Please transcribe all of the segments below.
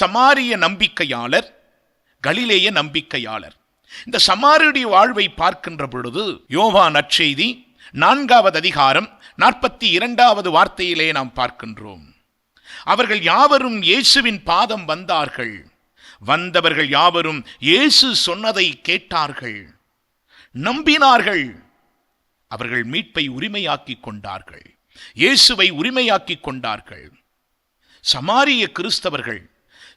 சமாரிய நம்பிக்கையாளர், கலிலேய நம்பிக்கையாளர். இந்த சமாரியருடைய வாழ்வை பார்க்கின்ற பொழுது யோவான் நற்செய்தி 4வது அதிகாரம் 42வது வார்த்தையிலே நாம் பார்க்கின்றோம். அவர்கள் யாவரும் இயேசுவின் பாதம் வந்தார்கள். வந்தவர்கள் யாவரும் இயேசு சொன்னதை கேட்டார்கள், நம்பினார்கள். அவர்கள் மீட்பை உரிமையாக்கி கொண்டார்கள், இயேசுவை உரிமையாக்கி கொண்டார்கள். சமாரிய கிறிஸ்தவர்கள்,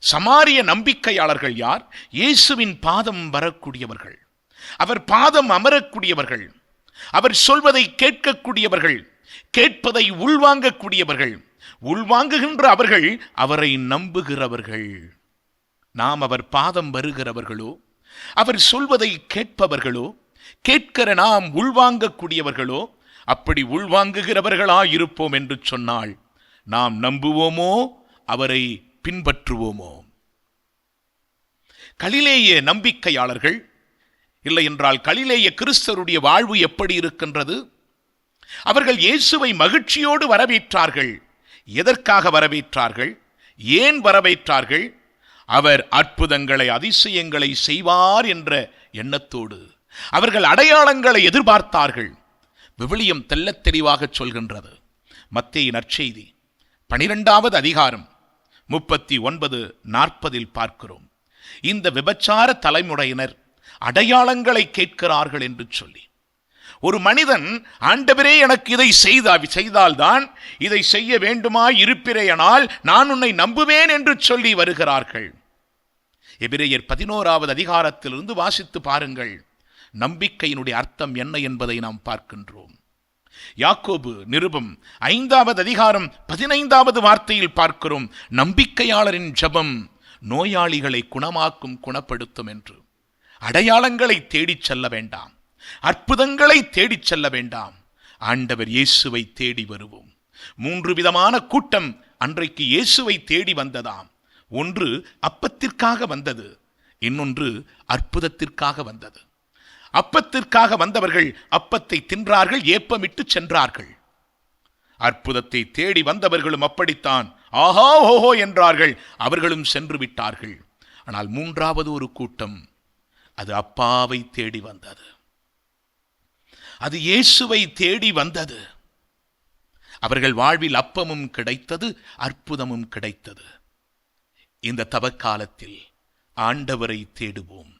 சமாரிய நம்பிக்கையாளர்கள் யார்? இயேசுவின் பாதம் வரக்கூடியவர்கள், அவர் பாதம் அமரக்கூடியவர்கள், அவர் சொல்வதை கேட்கக்கூடியவர்கள், கேட்பதை உள்வாங்கக்கூடியவர்கள், உள்வாங்குகின்ற அவர்கள் அவரை நம்புகிறவர்கள். நாம் அவர் பாதம் வருகிறவர்களோ, அவர் சொல்வதை கேட்பவர்களோ, கேட்கிற நாம் உள்வாங்கக்கூடியவர்களோ, அப்படி உள்வாங்குகிறவர்களாயிருப்போம் என்று சொன்னால் நாம் நம்புவோமோ, அவரை பின்பற்றுவோமோ? கலிலேய நம்பிக்கையாளர்கள், இல்லை என்றால் கலிலேய கிறிஸ்தவருடைய வாழ்வு எப்படி இருக்கின்றது? அவர்கள் இயேசுவை மகிழ்ச்சியோடு வரவேற்றார்கள். எதற்காக வரவேற்றார்கள்? ஏன் வரவேற்றார்கள்? அவர் அற்புதங்களை, அதிசயங்களை செய்வார் என்ற எண்ணத்தோடு அவர்கள் அடையாளங்களை எதிர்பார்த்தார்கள். விவிலியம் தெள்ளத் தெளிவாக சொல்கின்றது. மத்தேயு நற்செய்தி 12வது அதிகாரம் 39-40 பார்க்கிறோம். இந்த விபச்சார தலைமுறையினர் அடையாளங்களை கேட்கிறார்கள் என்று சொல்லி, ஒரு மனிதன் ஆண்டவரே எனக்கு இதை செய்தால்தான், இதை செய்ய வேண்டுமாய் இருப்பிரேயானால் நான் உன்னை நம்புவேன் என்று சொல்லி வருகிறார்கள். எபிரேயர் 11வது அதிகாரத்திலிருந்து வாசித்து பாருங்கள். நம்பிக்கையினுடைய அர்த்தம் என்ன என்பதை நாம் பார்க்கின்றோம். யாக்கோபு நிருபம் 5வது அதிகாரம் 15வது வார்த்தையில் பார்க்கிறோம், நம்பிக்கையாளரின் ஜெபம் நோயாளிகளை குணமாக்கும், குணப்படுத்தும் என்று. அடையாளங்களை தேடிச் செல்ல வேண்டாம், அற்புதங்களை தேடிச் செல்ல வேண்டாம், ஆண்டவர் இயேசுவை தேடி வருவோம். 3 விதமான கூட்டம் அன்றைக்கு இயேசுவை தேடி வந்ததாம். ஒன்று அப்பத்திற்காக வந்தது, இன்னொன்று அற்புதத்திற்காக வந்தது. அப்பத்திற்காக வந்தவர்கள் அப்பத்தை தின்றார்கள், ஏப்பமிட்டு சென்றார்கள். அற்புதத்தை தேடி வந்தவர்களும் அப்படித்தான், ஆஹா ஓஹோ என்றார்கள், அவர்களும் சென்று விட்டார்கள். ஆனால் 3வது ஒரு கூட்டம், அது அப்பாவை தேடி வந்தது, அது இயேசுவை தேடி வந்தது. அவர்கள் வாழ்வில் அப்பமும் கிடைத்தது, அற்புதமும் கிடைத்தது. இந்த தவக்காலத்தில் ஆண்டவரை தேடுவோம்.